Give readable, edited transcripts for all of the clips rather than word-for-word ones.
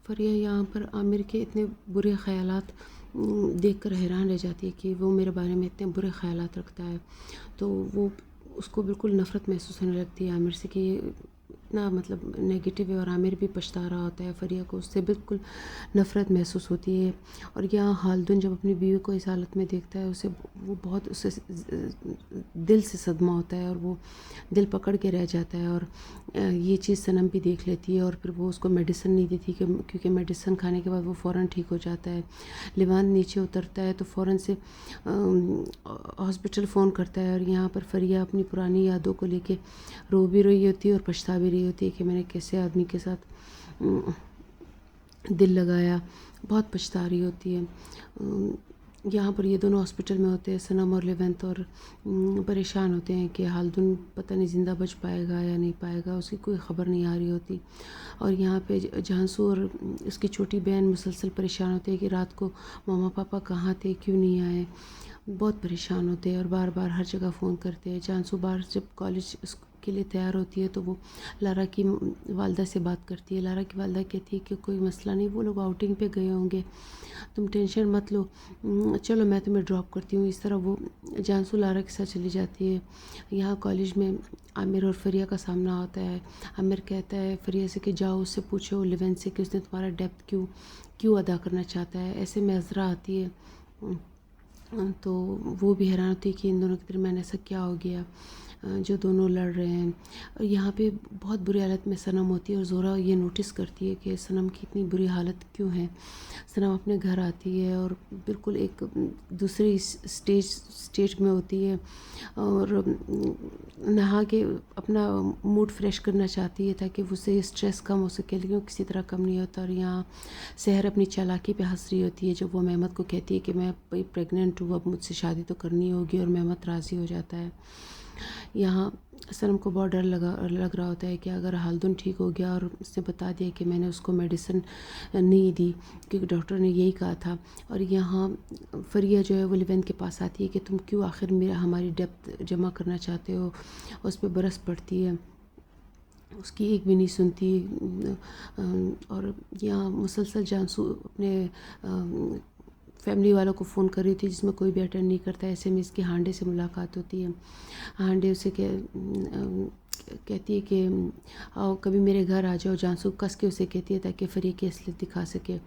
فریہ یہاں پر عامر کے اتنے برے خیالات دیکھ کر حیران رہ جاتی ہے کہ وہ میرے بارے میں اتنے برے خیالات رکھتا ہے. تو وہ اس کو بالکل نفرت محسوس ہونے لگتی ہے عامر سے کہ یہ اتنا مطلب نگیٹو ہے، اور عامر بھی پچھتا رہا ہوتا ہے. فریہ کو اس سے بالکل نفرت محسوس ہوتی ہے. اور یہاں خالدن جب اپنی بیوی کو اس حالت میں دیکھتا ہے وہ بہت اسے دل سے صدمہ ہوتا ہے، اور وہ دل پکڑ کے رہ جاتا ہے. اور یہ چیز صنم بھی دیکھ لیتی ہے، اور پھر وہ اس کو میڈیسن نہیں دیتی کیونکہ میڈیسن کھانے کے بعد وہ فوراً ٹھیک ہو جاتا ہے. لیوان نیچے اترتا ہے تو فوراً سے ہاسپٹل فون کرتا ہے. اور یہاں پر فریہ اپنی پرانی یادوں کو لے کے رو بھی رہی ہوتی ہے اور پچھتا بھی رہی ہوتی ہے کہ میں نے کیسے آدمی کے ساتھ دل لگایا. بہت پچھتا رہی ہوتی ہے. یہاں پر یہ دونوں ہاسپٹل میں ہوتے ہیں، صنم اور لیونت، اور پریشان ہوتے ہیں کہ خالدن پتہ نہیں زندہ بچ پائے گا یا نہیں پائے گا، اس کی کوئی خبر نہیں آ رہی ہوتی. اور یہاں پہ جھانسو اور اس کی چھوٹی بہن مسلسل پریشان ہوتے ہیں کہ رات کو ماما پاپا کہاں تھے، کیوں نہیں آئے. بہت پریشان ہوتے ہیں اور بار بار ہر جگہ فون کرتے ہیں. جھانسو باہر جب کالج کے لیے تیار ہوتی ہے تو وہ لارا کی والدہ سے بات کرتی ہے. لارا کی والدہ کہتی ہے کہ کوئی مسئلہ نہیں، وہ لوگ آؤٹنگ پہ گئے ہوں گے، تم ٹینشن مت لو، چلو میں تمہیں ڈراپ کرتی ہوں. اس طرح وہ جھانسو لارا کے ساتھ چلی جاتی ہے. یہاں کالج میں عامر اور فریہ کا سامنا ہوتا ہے. عامر کہتا ہے فریہ سے کہ جاؤ اس سے پوچھو لیونت سے کہ اس نے تمہارا ڈیپتھ کیوں ادا کرنا چاہتا ہے. ایسے میں عذرا آتی ہے تو وہ بھی حیران ہوتی ہے کہ ان دونوں کے درمیان ایسا کیا ہو گیا جو دونوں لڑ رہے ہیں. اور یہاں پہ بہت بری حالت میں صنم ہوتی ہے، اور زہرا یہ نوٹس کرتی ہے کہ صنم کی اتنی بری حالت کیوں ہے. صنم اپنے گھر آتی ہے اور بالکل ایک دوسری اسٹیج میں ہوتی ہے، اور نہا کے اپنا موڈ فریش کرنا چاہتی ہے تاکہ اس سے اسٹریس کم ہو سکے، لیکن وہ کسی طرح کم نہیں ہوتا. اور یہاں سحر اپنی چالاکی پہ ہنس رہی ہوتی ہے جب وہ مہمت کو کہتی ہے کہ میں پریگننٹ ہوں، اب مجھ سے شادی تو کرنی ہوگی، اور مہمت راضی ہو جاتا ہے. یہاں صنم کو بہت ڈر لگ رہا ہوتا ہے کہ اگر خالدن ٹھیک ہو گیا اور اس نے بتا دیا کہ میں نے اس کو میڈیسن نہیں دی کیونکہ ڈاکٹر نے یہی کہا تھا. اور یہاں فریہ جو ہے وہ لیونت کے پاس آتی ہے کہ تم کیوں آخر ہماری ڈیپتھ جمع کرنا چاہتے ہو. اس پہ برس پڑتی ہے، اس کی ایک بھی نہیں سنتی. اور یہاں مسلسل جھانسو اپنے فیملی والوں کو فون کر رہی تھی جس میں کوئی بھی اٹینڈ نہیں کرتا. ایسے میں اس کی ہانڈے سے ملاقات ہوتی ہے. ہانڈے اسے کہتی ہے کہ آؤ کبھی میرے گھر آ جاؤ. جھانسو کس کے اسے کہتی ہے تاکہ فریہ کی اصلیت دکھا سکے.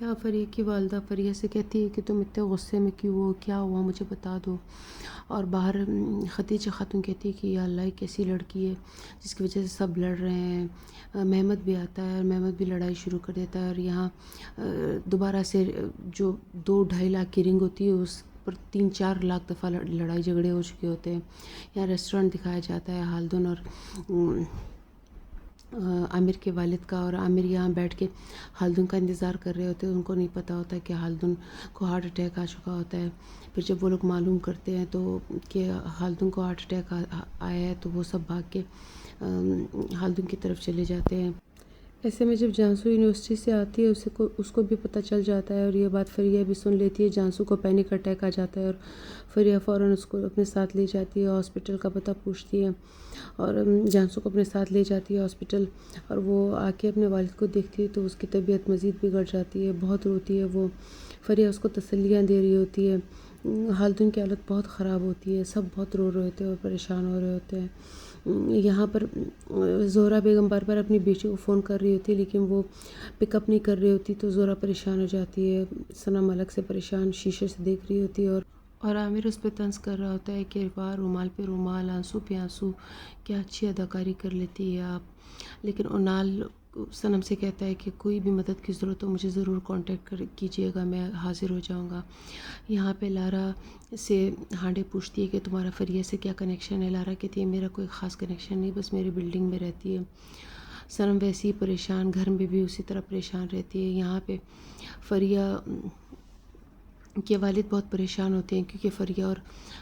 یہاں فریہ کی والدہ فریہ سے کہتی ہے کہ تم اتنے غصے میں کیوں ہو، کیا ہوا مجھے بتا دو. اور باہر ختیجہ خاتون کہتی ہے کہ یا اللہ یہ کیسی لڑکی ہے جس کی وجہ سے سب لڑ رہے ہیں. مہمت بھی آتا ہے اور مہمت بھی لڑائی شروع کر دیتا ہے. اور یہاں دوبارہ سے جو 2-2.5 لاکھ کی رنگ ہوتی ہے اس پر 3-4 لاکھ دفعہ لڑائی جھگڑے ہو چکے ہوتے ہیں. یہاں ریسٹورنٹ دکھایا جاتا ہے خالدن اور عامر کے والد کا، اور عامر یہاں بیٹھ کے خالدن کا انتظار کر رہے ہوتے ہیں. ان کو نہیں پتہ ہوتا کہ خالدن کو ہارٹ اٹیک آ چکا ہوتا ہے. پھر جب وہ لوگ معلوم کرتے ہیں تو کہ خالدن کو ہارٹ اٹیک آیا ہے تو وہ سب بھاگ کے خالدن کی طرف چلے جاتے ہیں. ایسے میں جب جھانسو یونیورسٹی سے آتی ہے اس کو بھی پتہ چل جاتا ہے، اور یہ بات فریہ بھی سن لیتی ہے. جھانسو کو پینک اٹیک آ جاتا ہے اور فریہ فوراً اس کو اپنے ساتھ لے جاتی ہے، ہاسپٹل کا پتہ پوچھتی ہے اور جھانسو کو اپنے ساتھ لے جاتی ہے ہاسپٹل. اور وہ آ کے اپنے والد کو دیکھتی ہے تو اس کی طبیعت مزید بگڑ جاتی ہے، بہت روتی ہے وہ. فریہ اس کو تسلیاں دے رہی ہوتی ہے. خالدن کی حالت بہت خراب ہوتی ہے، سب بہت رو رہے ہوتے ہیں اور پریشان ہو رہے ہوتے ہیں. یہاں پر زہرا بیگم بار بار اپنی بیٹی کو فون کر رہی ہوتی ہے لیکن وہ پک اپ نہیں کر رہی ہوتی، تو زہرا پریشان ہو جاتی ہے. صنم الگ سے پریشان شیشے سے دیکھ رہی ہوتی ہے، اور عامر اس پہ طنز کر رہا ہوتا ہے کہ واہ رومال پہ رومال، آنسو پہ آنسو، کیا اچھی اداکاری کر لیتی ہے آپ. لیکن اونال صنم سے کہتا ہے کہ کوئی بھی مدد کی ضرورت ہو مجھے ضرور کانٹیکٹ کیجیے گا، میں حاضر ہو جاؤں گا. یہاں پہ لارا سے ہانڈے پوچھتی ہے کہ تمہارا فریہ سے کیا کنیکشن ہے. لارا کہتی ہے میرا کوئی خاص کنیکشن نہیں، بس میری بلڈنگ میں رہتی ہے. صنم ویسی ہی پریشان، گھر میں بھی اسی طرح پریشان رہتی ہے. یہاں پہ فریہ کے والد بہت پریشان ہوتے ہیں کیونکہ فریہ اور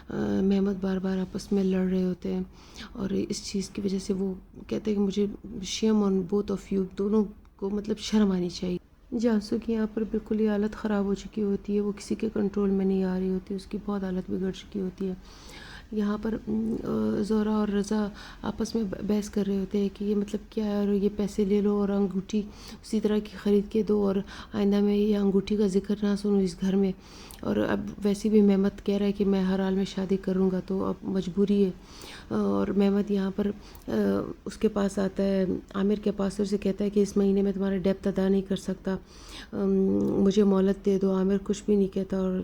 مہمت بار بار آپس میں لڑ رہے ہوتے ہیں، اور اس چیز کی وجہ سے وہ کہتے ہیں کہ مجھے شیم آن بوتھ آف یو، دونوں کو مطلب شرم آنی چاہیے. جھانسو کی یہاں پر بالکل ہی حالت خراب ہو چکی ہوتی ہے، وہ کسی کے کنٹرول میں نہیں آ رہی ہوتی، اس کی بہت حالت بگڑ چکی ہوتی ہے. یہاں پر زہرا اور رضا آپس میں بحث کر رہے ہوتے ہیں کہ یہ مطلب کیا ہے، اور یہ پیسے لے لو اور انگوٹھی اسی طرح کی خرید کے دو، اور آئندہ میں یہ انگوٹھی کا ذکر نہ سنوں اس گھر میں. اور اب ویسے بھی مہمت کہہ رہا ہے کہ میں ہر حال میں شادی کروں گا، تو اب مجبوری ہے. اور مہمت یہاں پر اس کے پاس آتا ہے، عامر کے پاس، اور اسے کہتا ہے کہ اس مہینے میں تمہارا ڈیپت ادا نہیں کر سکتا، مجھے مہلت دے دو. عامر کچھ بھی نہیں کہتا، اور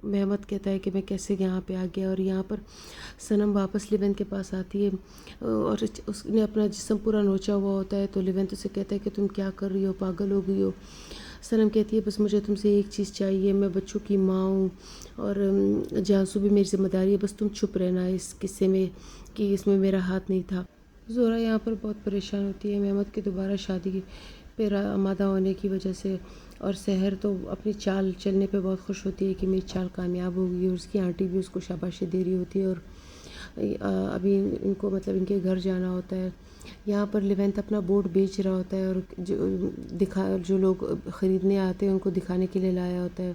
مہمت کہتا ہے کہ میں کیسے یہاں پہ آ گیا. اور یہاں پر صنم واپس لیونت کے پاس آتی ہے، اور اس نے اپنا جسم پورا نوچا ہوا ہوتا ہے. تو لیونت اسے کہتا ہے کہ تم کیا کر رہی ہو، پاگل ہو گئی ہو. صنم کہتی ہے بس مجھے تم سے ایک چیز چاہیے، میں بچوں کی ماں ہوں، اور جانسو بھی میری ذمہ داری ہے، بس تم چپ رہنا اس قصے میں کہ اس میں میرا ہاتھ نہیں تھا. زہرا یہاں پر بہت پریشان ہوتی ہے مہمت کے دوبارہ شادی پہ آمادہ ہونے کی وجہ سے. اور سحر تو اپنی چال چلنے پہ بہت خوش ہوتی ہے کہ میری چال کامیاب ہو گئی، اور اس کی آنٹی بھی اس کو شاباشی دے رہی ہوتی ہے. اور ابھی ان کو مطلب ان کے گھر جانا ہوتا ہے. یہاں پر لیونت اپنا بورڈ بیچ رہا ہوتا ہے، اور جو لوگ خریدنے آتے ہیں ان کو دکھانے کے لیے لایا ہوتا ہے،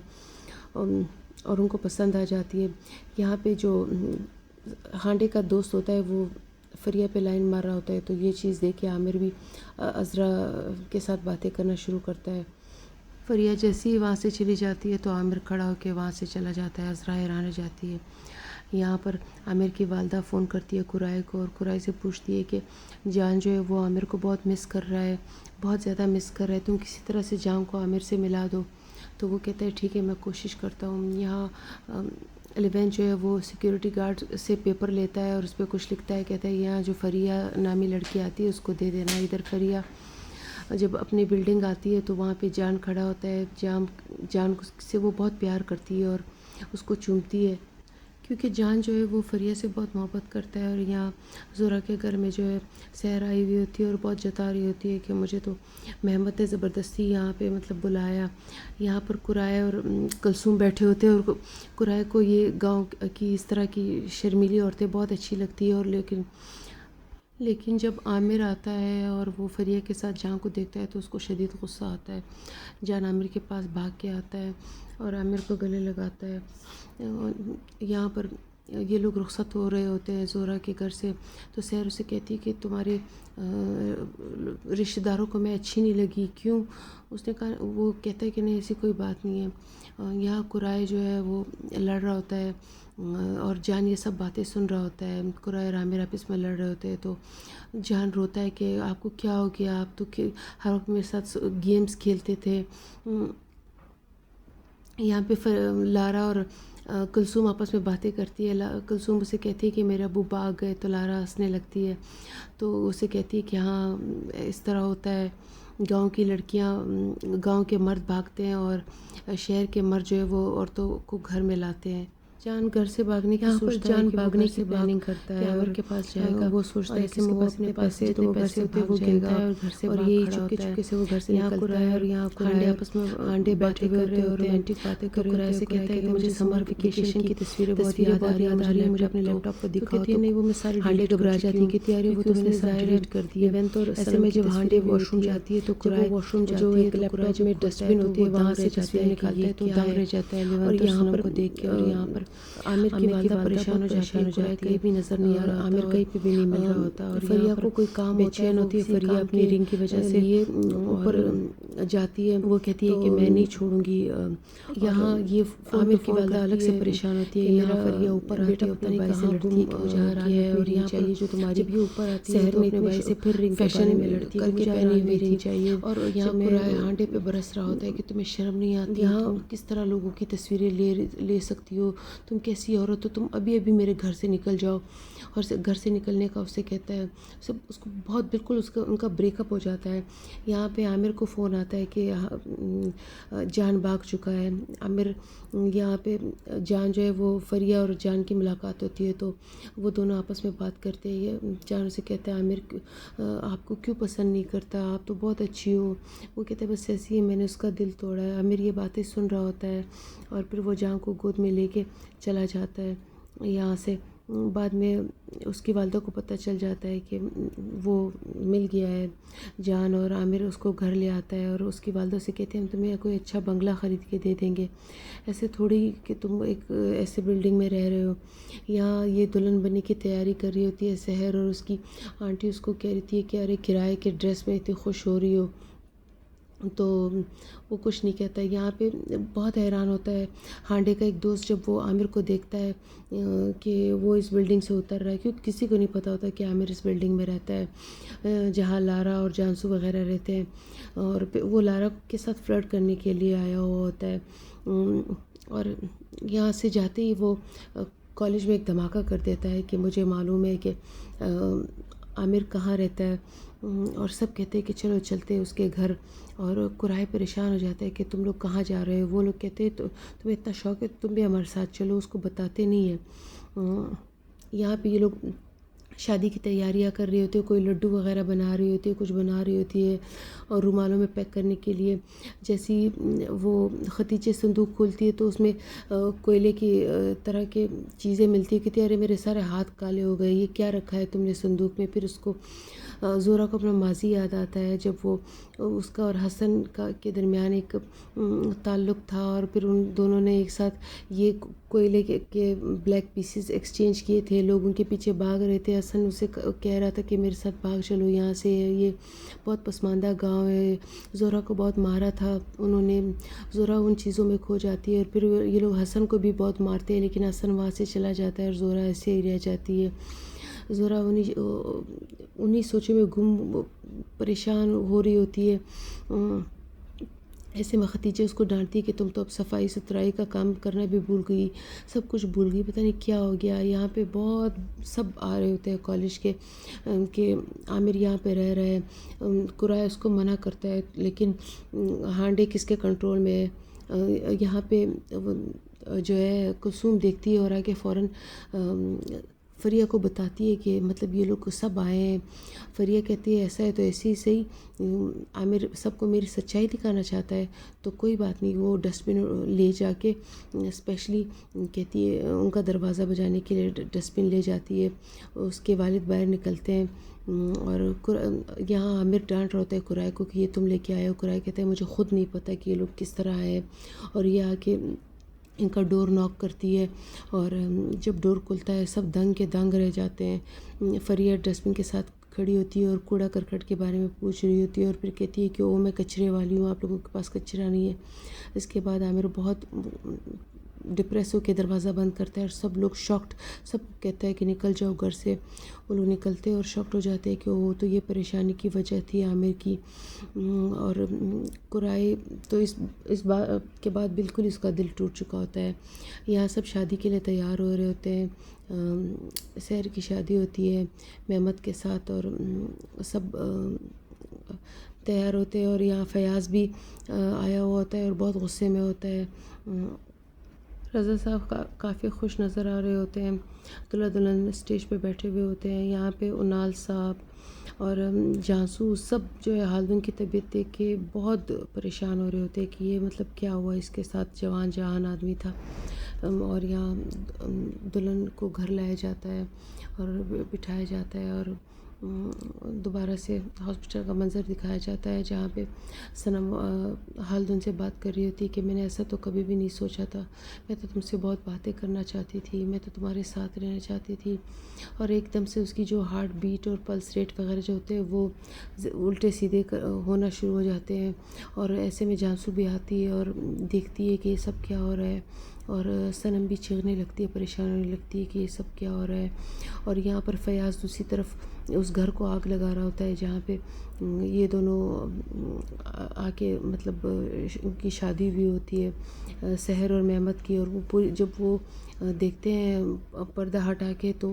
اور ان کو پسند آ جاتی ہے. یہاں پہ جو ہانڈے کا دوست ہوتا ہے وہ فریہ پہ لائن مار رہا ہوتا ہے، تو یہ چیز دیکھ کے عامر بھی عذرا کے ساتھ باتیں کرنا شروع کرتا ہے. فریہ جیسی ہی وہاں سے چلی جاتی ہے تو عامر کھڑا ہو کے وہاں سے چلا جاتا ہے. عذرا حیران رہ جاتی ہے. یہاں پر عامر کی والدہ فون کرتی ہے قرائے کو، اور قرائے سے پوچھتی ہے کہ جان جو ہے وہ عامر کو بہت مس کر رہا ہے، بہت زیادہ مس کر رہا ہے، تم کسی طرح سے جان کو عامر سے ملا دو. تو وہ کہتا ہے ٹھیک ہے میں کوشش کرتا ہوں. یہاں لیونت جو ہے وہ سیکیورٹی گارڈ سے پیپر لیتا ہے اور اس پہ کچھ لکھتا ہے. کہتا ہے یہاں جو فریہ نامی لڑکی آتی ہے اس کو دے دینا. ادھر فریہ جب اپنی بلڈنگ آتی ہے تو وہاں پہ جان کھڑا ہوتا ہے. جان سے وہ بہت پیار کرتی ہے اور اس کو چومتی ہے، کیونکہ جان جو ہے وہ فریہ سے بہت محبت کرتا ہے. اور یہاں زہرا کے گھر میں جو ہے سحر آئی ہوئی ہوتی ہے اور بہت جتا رہی ہوتی ہے کہ مجھے تو مہمت نے زبردستی یہاں پہ مطلب بلایا. یہاں پر قرائے اور کلثوم بیٹھے ہوتے ہیں، اور قرائے کو یہ گاؤں کی اس طرح کی شرمیلی عورتیں بہت اچھی لگتی ہے. اور لیکن جب عامر آتا ہے اور وہ فریہ کے ساتھ جان کو دیکھتا ہے تو اس کو شدید غصہ آتا ہے. جان عامر کے پاس بھاگ کے آتا ہے اور عامر کو گلے لگاتا ہے. یہاں پر یہ لوگ رخصت ہو رہے ہوتے ہیں زہرا کے گھر سے، تو سحر اسے کہتی ہے کہ تمہارے رشتہ داروں کو میں اچھی نہیں لگی کیوں؟ اس نے کہا، وہ کہتا ہے کہ نہیں ایسی کوئی بات نہیں ہے. یہاں قرائے جو ہے وہ لڑ رہا ہوتا ہے، اور جان یہ سب باتیں سن رہا ہوتا ہے. قرائے اور عامر آپس میں لڑ رہے ہوتے ہیں تو جان روتا ہے کہ آپ کو کیا ہو گیا، آپ تو ہر وقت میرے ساتھ گیمز کھیلتے تھے. یہاں پہ لارا اور کلثوم آپس میں باتیں کرتی ہے. کلثوم اسے کہتی ہے کہ میرے ابو بھاگ گئے، تو لارا ہنسنے لگتی ہے. تو اسے کہتی ہے کہ ہاں اس طرح ہوتا ہے، گاؤں کی لڑکیاں، گاؤں کے مرد بھاگتے ہیں اور شہر کے مرد جو ہے وہ عورتوں کو گھر میں لاتے ہیں. جان گھر سے بھاگنے کی سوچتا ہے کہ بھاگنے کی پلاننگ کرتا ہے اور کے پاس جائے گا. وہ سوچتا ہے کہ وہ اپنے پیسے تو پیسے ہوتے وہ گنتا ہے اور گھر سے اور یہی چپکے چپکے سے وہ گھر سے نکلتا ہے. اور یہاں قرائے آپس میں ہانڈے بیٹھے ہوئے ہوتے ہیں اور رومانٹک باتیں کر رہے ہوتے ہیں. کہتا ہے کہ مجھے سمر ویکیشن کی تصویریں بہت یاد آ رہی ہیں، مجھے اپنے لیپ ٹاپ پر دکھاؤ. تو نہیں وہ میں ساری ہانڈے گھبرا جاتی ہے کہ یار وہ تو اس نے سب ڈیلیٹ کر دیے. ایسے میں جب ہانڈے واش روم جاتی ہے تو قرائے واش روم جو ایک لیپ ٹاپ میں ڈسٹ بن ہوتی ہے وہاں سے تصویر نکالتا ہے تو دنگ رہ جاتا ہے. اور یہاں پر کو دیکھ کے، اور یہاں پر عامر کی والدہ پریشان ہو جاتی ہے. کہیں بھی نظر نہیں آ رہا، عامر کہیں پہ بھی نہیں مل رہا ہوتا. اور فریہ کو کوئی کام بے چین ہوتی ہے. فریہ اپنی رنگ کی وجہ سے اوپر جاتی ہے. وہ کہتی ہے کہ میں نہیں چھوڑوں گی. یہاں یہ عامر کی والدہ الگ سے پریشان ہوتی ہے. یہاں فریہ اوپر آتی ہے اپنے بھائی سے لڑتی ہے کہ مجھے ہرانا ہے، اور یہاں چاہیے جو تمہاری بھی اوپر آتی ہے سحر میں اپنے بھائی سے پھر رنگ فیشن میں لڑتی ہے کہ مجھے پہنی ہوئی رنگ چاہیے. اور یہاں قرائے ہانڈے پہ برس رہا ہوتا ہے کہ تمہیں شرم نہیں آتی، یہاں کس طرح لوگوں کی تصویریں لے سکتی ہو، تم کیسی عورت ہو، تم ابھی میرے گھر سے نکل جاؤ. اور گھر سے نکلنے کا اسے کہتا ہے، اس کو بہت بالکل ان کا بریک اپ ہو جاتا ہے. یہاں پہ عامر کو فون آتا ہے کہ جان بھاگ چکا ہے. عامر یہاں پہ جان جو ہے وہ فریہ اور جان کی ملاقات ہوتی ہے تو وہ دونوں آپس میں بات کرتے ہیں. جان اسے کہتا ہے عامر آپ کو کیوں پسند نہیں کرتا، آپ تو بہت اچھی ہو. وہ کہتا ہے بس ایسی ہی میں نے اس کا دل توڑا ہے. عامر یہ باتیں سن رہا ہوتا ہے اور پھر وہ جان کو گود میں لے کے چلا جاتا ہے یہاں سے. بعد میں اس کی والدہ کو پتہ چل جاتا ہے کہ وہ مل گیا ہے جان، اور عامر اس کو گھر لے آتا ہے اور اس کی والدہ سے کہتے ہیں ہم تمہیں کوئی اچھا بنگلہ خرید کے دے دیں گے، ایسے تھوڑی کہ تم ایک ایسے بلڈنگ میں رہ رہے ہو۔ یہاں یہ دلہن بننے کی تیاری کر رہی ہوتی ہے سحر، اور اس کی آنٹی اس کو کہہ رہی تھی کہ ارے کرائے کے ڈریس میں اتنی خوش ہو رہی ہو، تو وہ کچھ نہیں کہتا۔ یہاں پہ بہت حیران ہوتا ہے ہانڈے کا ایک دوست جب وہ عامر کو دیکھتا ہے کہ وہ اس بلڈنگ سے اتر رہا ہے، کیونکہ کسی کو نہیں پتہ ہوتا کہ عامر اس بلڈنگ میں رہتا ہے جہاں لارا اور جانسو وغیرہ رہتے ہیں، اور وہ لارا کے ساتھ فلرٹ کرنے کے لیے آیا ہوا ہوتا ہے۔ اور یہاں سے جاتے ہی وہ کالج میں ایک دھماکہ کر دیتا ہے کہ مجھے معلوم ہے کہ عامر کہاں رہتا ہے، اور سب کہتے ہیں کہ چلو چلتے ہیں اس کے گھر، اور قرائے پریشان ہو جاتا ہے کہ تم لوگ کہاں جا رہے ہو۔ وہ لوگ کہتے ہیں تو تمہیں اتنا شوق ہے تم بھی ہمارے ساتھ چلو، اس کو بتاتے نہیں ہیں۔ یہاں پہ یہ لوگ شادی کی تیاریاں کر رہی ہوتی ہے، کوئی لڈو وغیرہ بنا رہی ہوتی ہے، کچھ بنا رہی ہوتی ہے، اور رومالوں میں پیک کرنے کے لیے جیسی وہ ختیجے صندوق کھولتی ہے تو اس میں کوئلے کی طرح کے چیزیں ملتی ہے، کہتی ہے ارے میرے سارے ہاتھ کالے ہو گئے، یہ کیا رکھا ہے تم نے صندوق میں۔ پھر اس کو زہرہ کو اپنا ماضی یاد آتا ہے جب وہ اس کا اور حسن کا کے درمیان ایک تعلق تھا، اور پھر ان دونوں نے ایک ساتھ یہ کوئلے کے بلیک پیسز ایکسچینج کیے تھے، لوگ ان کے پیچھے بھاگ رہے تھے، حسن اسے کہہ رہا تھا کہ میرے ساتھ بھاگ چلو یہاں سے، یہ بہت پسماندہ گاؤں ہے، زہرہ کو بہت مارا تھا انہوں نے۔ زہرہ ان چیزوں میں کھو جاتی ہے، اور پھر یہ لوگ حسن کو بھی بہت مارتے ہیں، لیکن حسن وہاں سے چلا جاتا ہے اور زہرہ ایسے ہی رہ جاتی ہے۔ زہرہ انہی سوچوں میں گم پریشان ہو رہی ہوتی ہے۔ ایسے میں ختیجہ اس کو ڈانٹتی ہے کہ تم تو اب صفائی ستھرائی کا کام کرنا بھی بھول گئی، سب کچھ بھول گئی، پتہ نہیں کیا ہو گیا۔ یہاں پہ بہت سب آ رہے ہوتے ہیں کالج کے کہ عامر یہاں پہ رہ رہے ہیں، قرائے اس کو منع کرتا ہے، لیکن ہانڈے کس کے کنٹرول میں ہے۔ یہاں پہ جو ہے کلثوم دیکھتی ہے اور آگے فوراً فریہ کو بتاتی ہے کہ مطلب یہ لوگ سب آئے ہیں۔ فریہ کہتی ہے ایسا ہے تو ایسے ہی صحیح، عامر سب کو میری سچائی دکھانا چاہتا ہے، تو کوئی بات نہیں۔ وہ ڈسٹ بن لے جا کے اسپیشلی کہتی ہے ان کا دروازہ بجانے کے لیے ڈسٹ بن لے جاتی ہے، اس کے والد باہر نکلتے ہیں، اور یہاں عامر ڈانٹ رہا ہوتا ہے قرائے کو کہ یہ تم لے کے آئے ہو۔ قرائے کہتے ہیں مجھے خود نہیں پتہ کہ یہ لوگ کس طرح آئے، اور یہ آ کے ان کا ڈور ناک کرتی ہے، اور جب ڈور کھلتا ہے سب دنگ کے دنگ رہ جاتے ہیں۔ فریہ ڈسٹ بن کے ساتھ کھڑی ہوتی ہے اور کوڑا کرکٹ کے بارے میں پوچھ رہی ہوتی ہے، اور پھر کہتی ہے کہ او میں کچرے والی ہوں، آپ لوگوں کے پاس کچرا نہیں ہے۔ اس کے بعد عامر بہت ڈپریس ہو کے دروازہ بند کرتا ہے، اور سب لوگ شاکڈ، سب کہتا ہے کہ نکل جاؤ گھر سے۔ وہ لوگ نکلتے ہیں اور شاکڈ ہو جاتے ہیں کہ وہ تو یہ پریشانی کی وجہ تھی عامر کی۔ اور قرائے تو اس بات کے بعد بالکل اس کا دل ٹوٹ چکا ہوتا ہے۔ یہاں سب شادی کے لیے تیار ہو رہے ہوتے ہیں، سحر کی شادی ہوتی ہے مہمت کے ساتھ، اور سب تیار ہوتے ہیں، اور یہاں فیاض بھی آیا ہوا ہوتا ہے اور بہت غصے میں ہوتا ہے۔ رضا صاحب کافی خوش نظر آ رہے ہوتے ہیں، دلہا دلہن اسٹیج پہ بیٹھے ہوئے ہوتے ہیں۔ یہاں پہ انال صاحب اور جانسو سب جو ہے ہالدن کی طبیعت دیکھ کے بہت پریشان ہو رہے ہوتے ہیں کہ یہ مطلب کیا ہوا اس کے ساتھ، جوان جہان آدمی تھا۔ اور یہاں دلہن کو گھر لایا جاتا ہے اور بٹھایا جاتا ہے، اور دوبارہ سے ہاسپٹل کا منظر دکھایا جاتا ہے جہاں پہ صنم ہالدن سے بات کر رہی ہوتی ہے کہ میں نے ایسا تو کبھی بھی نہیں سوچا تھا، میں تو تم سے بہت باتیں کرنا چاہتی تھی، میں تو تمہارے ساتھ رہنا چاہتی تھی۔ اور ایک دم سے اس کی جو ہارٹ بیٹ اور پلس ریٹ وغیرہ جو ہوتے ہیں وہ الٹے سیدھے ہونا شروع ہو جاتے ہیں، اور ایسے میں جانسو بھی آتی ہے اور دیکھتی ہے کہ یہ سب کیا ہو رہا ہے، اور صنم بھی چیخنے لگتی ہے، پریشان ہونے لگتی ہے کہ یہ سب کیا ہو رہا ہے۔ اور یہاں پر فیاض دوسری طرف اس گھر کو آگ لگا رہا ہوتا ہے جہاں پہ یہ دونوں آ کے مطلب ان کی شادی بھی ہوتی ہے سحر اور مہمت کی، اور وہ پوری جب وہ دیکھتے ہیں پردہ ہٹا کے تو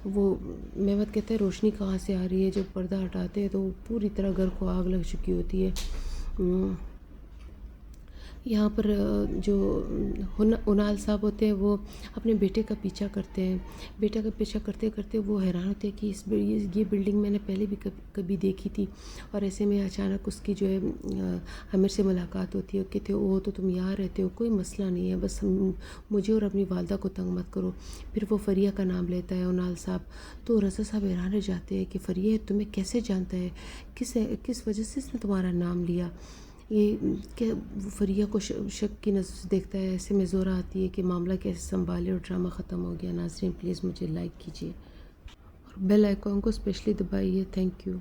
وہ مہمت کہتے ہیں روشنی کہاں سے آ رہی ہے، جب پردہ ہٹاتے ہیں تو پوری طرح گھر کو آگ لگ چکی ہوتی ہے۔ یہاں پر جو اونال صاحب ہوتے ہیں وہ اپنے بیٹے کا پیچھا کرتے ہیں. بیٹا کا پیچھا کرتے کرتے وہ حیران ہوتے ہیں کہ یہ بلڈنگ میں نے پہلے بھی کبھی دیکھی تھی. اور ایسے میں اچانک اس کی جو ہے عامر سے ملاقات ہوتی ہے. کہتے وہ تو تم یہاں رہتے ہو، کوئی مسئلہ نہیں ہے، بس مجھے اور اپنی والدہ کو تنگ مت کرو. پھر وہ فریہ کا نام لیتا ہے اونال صاحب. تو رضا صاحب حیران رہ جاتے ہیں کہ فریہ تمہیں کیسے جانتا ہے، کس وجہ سے اس نے تمہارا نام لیا. یہ کہ فریہ کو شک کی نظر سے دیکھتا ہے. ایسے میں زورا آتی ہے کہ معاملہ کیسے سنبھالے اور ڈرامہ ختم ہو گیا. ناظرین پلیز مجھے لائک کیجیے اور بیل آئیکن کو اسپیشلی دبائیے. Thank you.